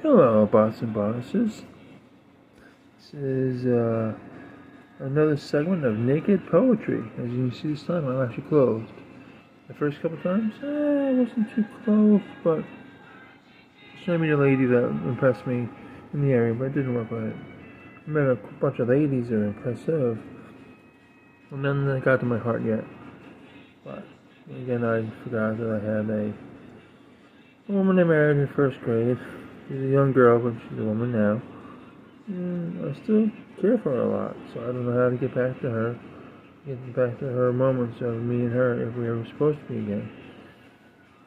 Hello, bots and bosses. This is another segment of Naked Poetry. As you can see, this time I'm actually clothed. The first couple times, I wasn't too clothed, but I meet a lady that impressed me in the area, but it didn't work right. I met a bunch of ladies that are impressive, and then it got to my heart yet. But again, I forgot that I had a woman I married in first grade. She's a young girl, but she's a woman now. I still care for her a lot, so I don't know how to get back to her. Get back to her moments of me and her if we were supposed to be again.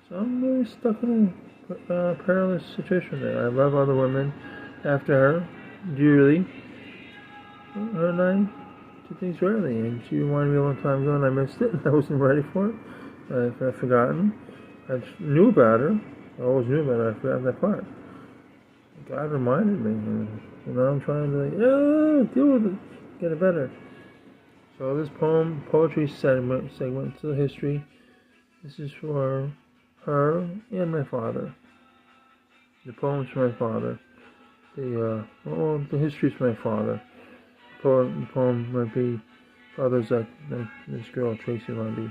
So I'm really stuck in a perilous situation there. I love other women after her, dearly. Her and I did things rarely, and she reminded me a long time ago, and I missed it. I wasn't ready for it. I've forgotten. I knew about her. I always knew about her. I forgot that part. God reminded me, and now I'm trying to deal with it, get it better. So this poetry segment to the history. This is for her and my father. The poem's for my father. The history's for my father. The poem might be for others like this girl, Tracy Lundy.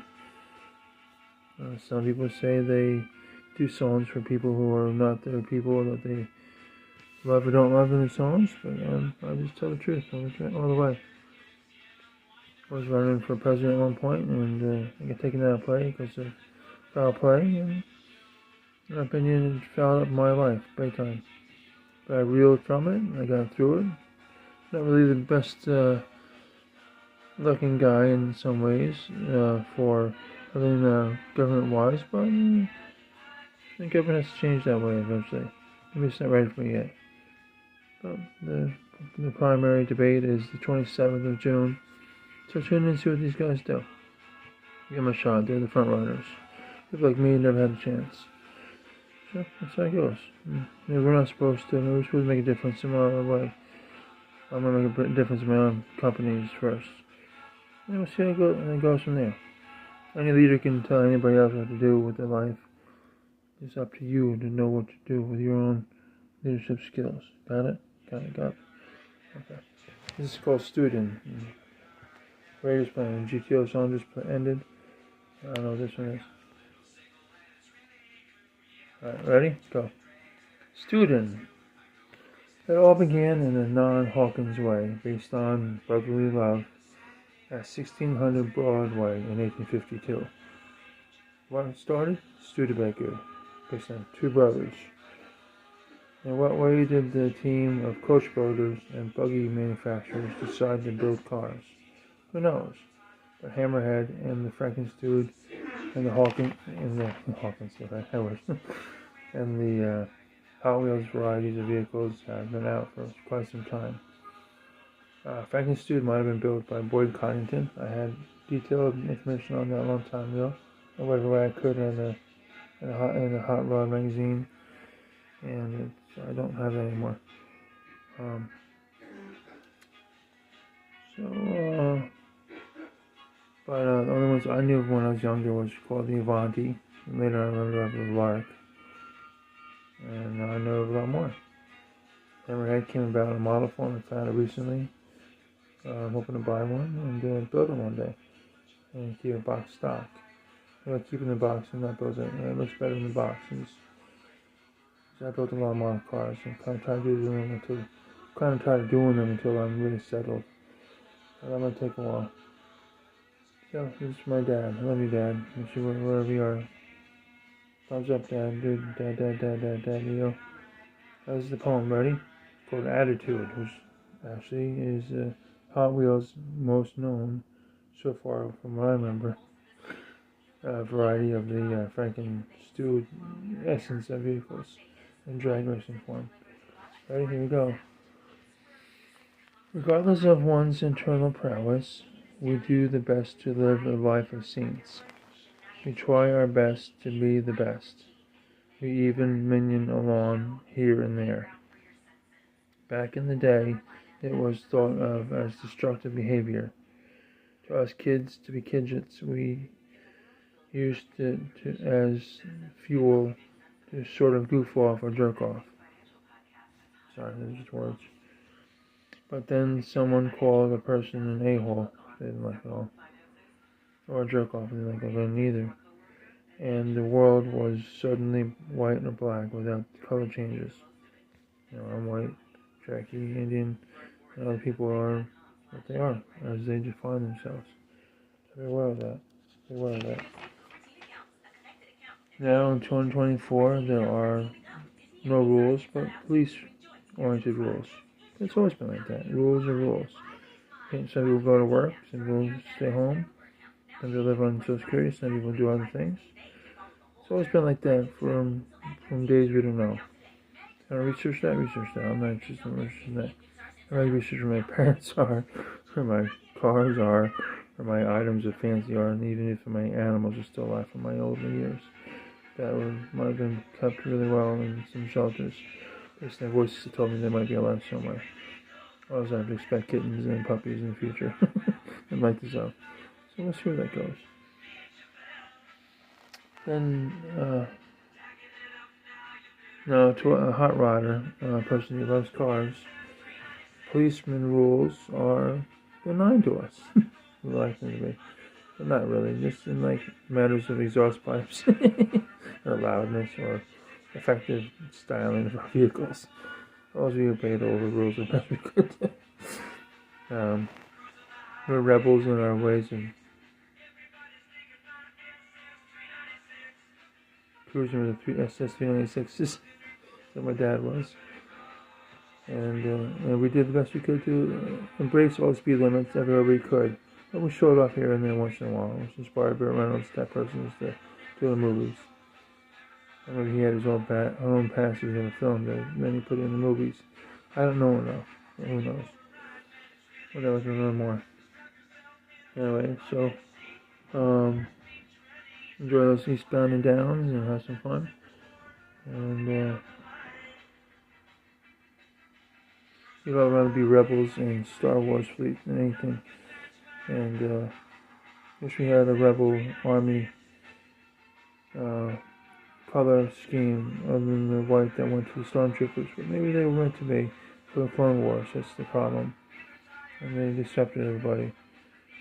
Some people say they do songs for people who are not their people, that they love or don't love in their songs, but I just tell the truth all the way. I was running for president at one point, and I got taken out of play because of foul play, and in my opinion, it fouled up my life, big time. But I reeled from it, and I got through it. Not really the best looking guy in some ways for everything government-wise, but I think government has to change that way eventually. Maybe it's not ready for me yet. But the primary debate is the 27th of June. So tune in and see what these guys do. Give them a shot. They're the front runners. People like me never had a chance. So that's how it goes. Maybe we're not supposed to. Maybe we're supposed to make a difference in our way. I'm going to make a difference in my own companies first. And we'll see how it goes from there. Any leader can tell anybody else what to do with their life. It's up to you to know what to do with your own leadership skills. Got it? Got it. Okay. This is called Student. Raiders playing. GTO song just ended. I don't know what this one is. Alright, ready? Go. Student. It all began in a non-Hawkins way, based on brotherly love, at 1600 Broadway in 1852. What started? Studebaker, based on two brothers. In what way did the team of coach builders and buggy manufacturers decide to build cars? Who knows? But Hammerhead and the Frankenstewed and the Hawkins, I wish, and the Hot Wheels varieties of vehicles have been out for quite some time. Frankenstewed might have been built by Boyd Coddington. I had detailed information on that a long time ago, or whatever way I could in a Hot Rod magazine, and I don't have it anymore. But the only ones I knew of when I was younger was called the Avanti, and later I learned about the Lark, and now I know a lot more. Hammerhead came about in a model form. I found it recently. I'm hoping to buy one and build it one day, and keep a box stock. I like keeping the box and not build it. It looks better in the box. I built a lot of model cars and kind of tried doing them until I'm really settled. But I'm gonna take a while. So this is my dad. I love you, Dad. Wherever you are. Thumbs up, Dad. Dude, Dad, you know. This is the poem. Ready? Called Attitude, which actually is Hot Wheels' most known, so far from what I remember, variety of the Frankenstewed essence of vehicles in drag racing form. Ready? Here we go. Regardless of one's internal prowess, we do the best to live a life of saints. We try our best to be the best. We even minion along here and there. Back in the day, it was thought of as destructive behavior. To us kids, to be kidgets, we used it as fuel to sort of goof off or jerk off. Sorry, those are just words. But then someone called a person an a-hole. They didn't like it all. Or a jerk-off. They didn't like it neither. And the world was suddenly white or black without color changes. I'm white, Cherokee, Indian, and other people are what they are, as they define themselves. So be aware of that. Be aware of that. Now in 2024, there are no rules, but police-oriented rules. It's always been like that. Rules are rules. Some people go to work, some people stay home, some people live on Social Security, some people do other things. It's always been like that from days we don't know. Can I research that? I'm not interested in researching that. I like research where my parents are, where my cars are, where my items of fancy are, and even if my animals are still alive from my older years. That might have been kept really well in some shelters. Based on voices that told me they might be alive somewhere. I also have to expect kittens and puppies in the future. And like this up. So we'll see where that goes. Then, now to a hot rodder, a person who loves cars, policeman rules are benign to us. We like them to be. But not really, just in like matters of exhaust pipes or loudness or effective styling of our vehicles. Also, we obeyed all the rules as best we could. We're rebels in our ways and cruising with the three SS-396s that my dad was. And we did the best we could to embrace all the speed limits everywhere we could. But we showed off here and there once in a while, which inspired Burt Reynolds, that person, to do the movies. I mean, he had his own passes in the film that then he put in the movies. I don't know enough. Who knows? But I was going to learn more. Anyway, so enjoy those eastbound and downs and have some fun. And you'd all rather be rebels in Star Wars fleet than anything. And wish we had a rebel army color scheme other than the white that went to the stormtroopers, but maybe they were meant to be for the Clone Wars. That's the problem, and they decepted everybody.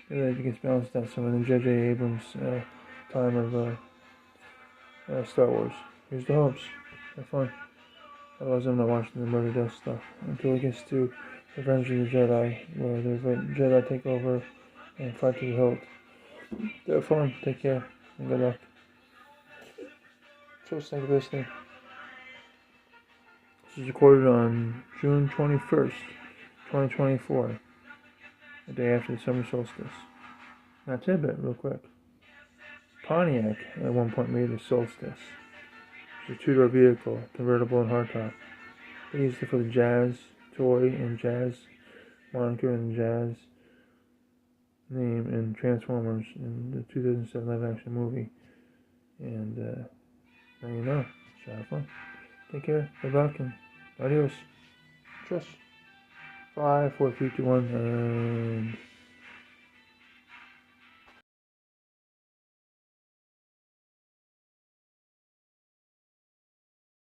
Maybe it gets balanced out some in J.J. Abrams' time of Star Wars. Here's the hopes. Have fun. Otherwise, I'm not watching the murder death stuff until it gets to Revenge of the Jedi, where the Jedi take over and fight to the hilt. Have fun. Take care and good luck. So thank you for listening. This is recorded on June 21st, 2024, the day after the summer solstice. Now, tidbit, real quick. Pontiac at one point made a Solstice. It's a two-door vehicle, convertible and hardtop. They used it for the Jazz toy and Jazz moniker and Jazz name in Transformers in the 2007 live-action movie. And now you know. So have fun. Take care. Good luck and adios. Trust. 5, 4, 3, 2, 1, and